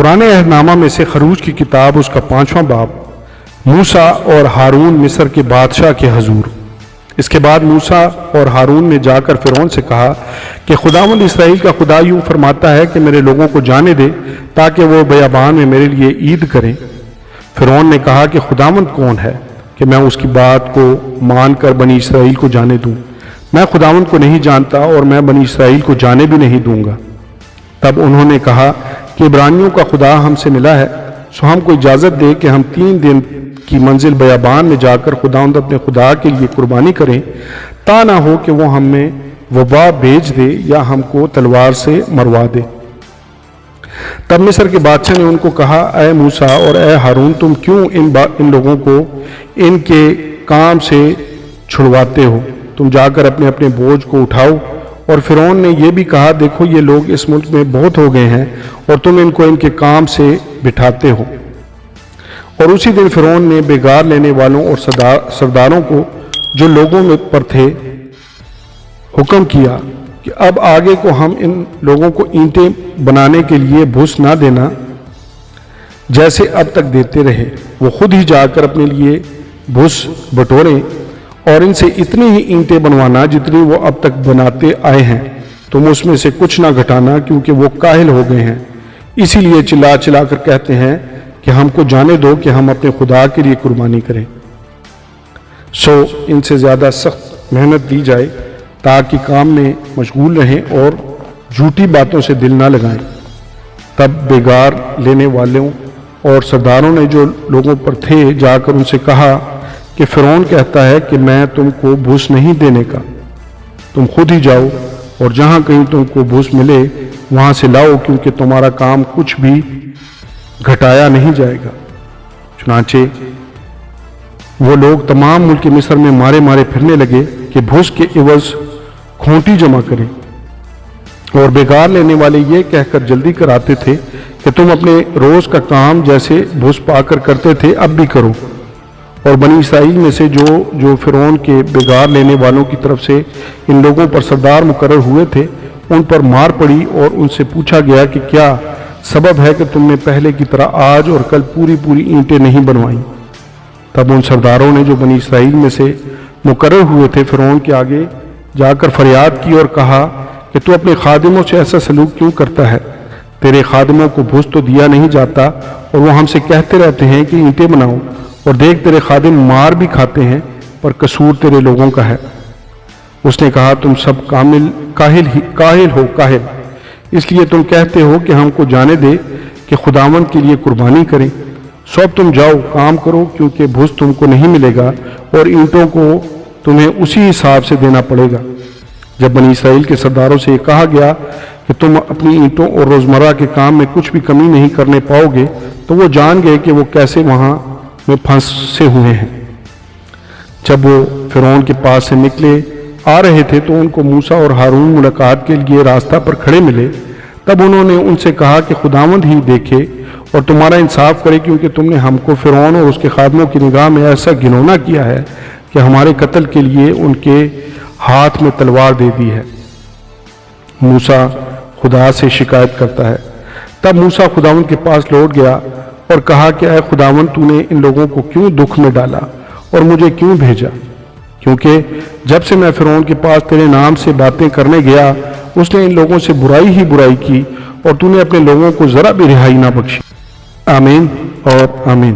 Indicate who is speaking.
Speaker 1: पुराने अहदनामा में से खरूज की किताब उसका 5वां बाब। मूसा और हारून मिस्र के बादशाह के हजूर। इसके बाद मूसा और हारून ने जाकर फिरौन से कहा कि खुदावंद इस्राएल का खुदा यूं फरमाता है कि मेरे लोगों को जाने दे ताकि वो बयाबान में मेरे लिए ईद करें। फिरौन ने कहा कि खुदावंद कौन है कि मैं उसकी बात को मानकर बनी इस्राएल को जाने दूं। मैं खुदावंद को नहीं जानता और मैं बनी इस्राएल को जाने भी नहीं दूंगा। तब उन्होंने कहा कि इब्रानियों का खुदा हमसे मिला है, सो हमको इजाज़त दे कि हम 3 दिन की मंजिल बयाबान में जाकर खुदावंद अपने खुदा के लिए कुर्बानी करें, ता ना हो कि वो हमें वबा भेज दे या हमको तलवार से मरवा दे। तब मिस्र के बादशाह ने उनको कहा, ऐ मूसा और ऐ हारून, तुम क्यों इन लोगों को इनके काम से छुड़वाते हो? तुम जाकर अपने अपने बोझ को उठाओ। और फिरौन ने यह भी कहा, देखो ये लोग इस मुल्क में बहुत हो गए हैं और तुम इनको इनके काम से बिठाते हो। और उसी दिन फिरौन ने बेगार लेने वालों और सरदारों को जो लोगों में पर थे हुक्म किया कि अब आगे को हम इन लोगों को ईंटें बनाने के लिए भूस ना देना जैसे अब तक देते रहे। वो खुद ही जाकर अपने लिए भूस बटोरें और इनसे इतनी ही ईंटें बनवाना जितनी वो अब तक बनाते आए हैं। तुम उसमें से कुछ ना घटाना, क्योंकि वो काहिल हो गए हैं, इसीलिए चिल्ला चिल्ला कर कहते हैं कि हमको जाने दो कि हम अपने खुदा के लिए कुर्बानी करें। सो इनसे ज़्यादा सख्त मेहनत दी जाए ताकि काम में मशगूल रहें और झूठी बातों से दिल ना लगाएं। तब बेगार लेने वालों और सरदारों ने जो लोगों पर थे जाकर उनसे कहा कि फिरौन कहता है कि मैं तुमको भूस नहीं देने का, तुम खुद ही जाओ और जहाँ कहीं तुमको भूस मिले वहाँ से लाओ, क्योंकि तुम्हारा काम कुछ भी घटाया नहीं जाएगा। चुनांचे वो लोग तमाम मुल्क मिस्र में मारे मारे फिरने लगे कि भूस के इवज खोंटी जमा करें। और बेगार लेने वाले ये कहकर जल्दी कराते थे कि तुम अपने रोज का काम जैसे भूस पाकर करते थे अब भी करो। और बनी इस्राएल में से जो फिरौन के बेगार लेने वालों की तरफ से इन लोगों पर सरदार मुकर्रर हुए थे, उन पर मार पड़ी और उनसे पूछा गया कि क्या सबब है कि तुमने पहले की तरह आज और कल पूरी पूरी ईंटें नहीं बनवाई। तब उन सरदारों ने जो बनी इस्राएल में से मुकर्रर हुए थे फिरौन के आगे जाकर फरियाद की और कहा कि तू अपने खादिमों से ऐसा सलूक क्यों करता है? तेरे खादिमों को भूस तो दिया नहीं जाता और वो हमसे कहते रहते हैं कि ईंटें बनाओ, और देख तेरे खादिम मार भी खाते हैं, पर कसूर तेरे लोगों का है। उसने कहा, तुम सब काहिल हो, इसलिए तुम कहते हो कि हमको जाने दे कि खुदावंद के लिए कुर्बानी करें। सो अब तुम जाओ, काम करो, क्योंकि भूस तुमको नहीं मिलेगा और ईंटों को तुम्हें उसी हिसाब से देना पड़ेगा। जब बनी इस्राएल के सरदारों से कहा गया कि तुम अपनी ईंटों और रोजमर्रा के काम में कुछ भी कमी नहीं करने पाओगे, तो वो जान गए कि वो कैसे वहां में फंसे हुए हैं। जब वो फिरौन के पास से निकले आ रहे थे तो उनको मूसा और हारून मुलाकात के लिए रास्ता पर खड़े मिले। तब उन्होंने उनसे कहा कि खुदावंद ही देखे और तुम्हारा इंसाफ करे, क्योंकि तुमने हमको फिरौन और उसके खादमों की निगाह में ऐसा घिनौना किया है कि हमारे कत्ल के लिए उनके हाथ में तलवार दे दी है। मूसा खुदा से शिकायत करता है। तब मूसा खुदावंद के पास लौट गया और कहा कि ऐ खुदावंद, तूने इन लोगों को क्यों दुख में डाला और मुझे क्यों भेजा? क्योंकि जब से मैं फिरौन के पास तेरे नाम से बातें करने गया, उसने इन लोगों से बुराई ही बुराई की और तूने अपने लोगों को जरा भी रिहाई ना बख्शी। आमीन और आमीन।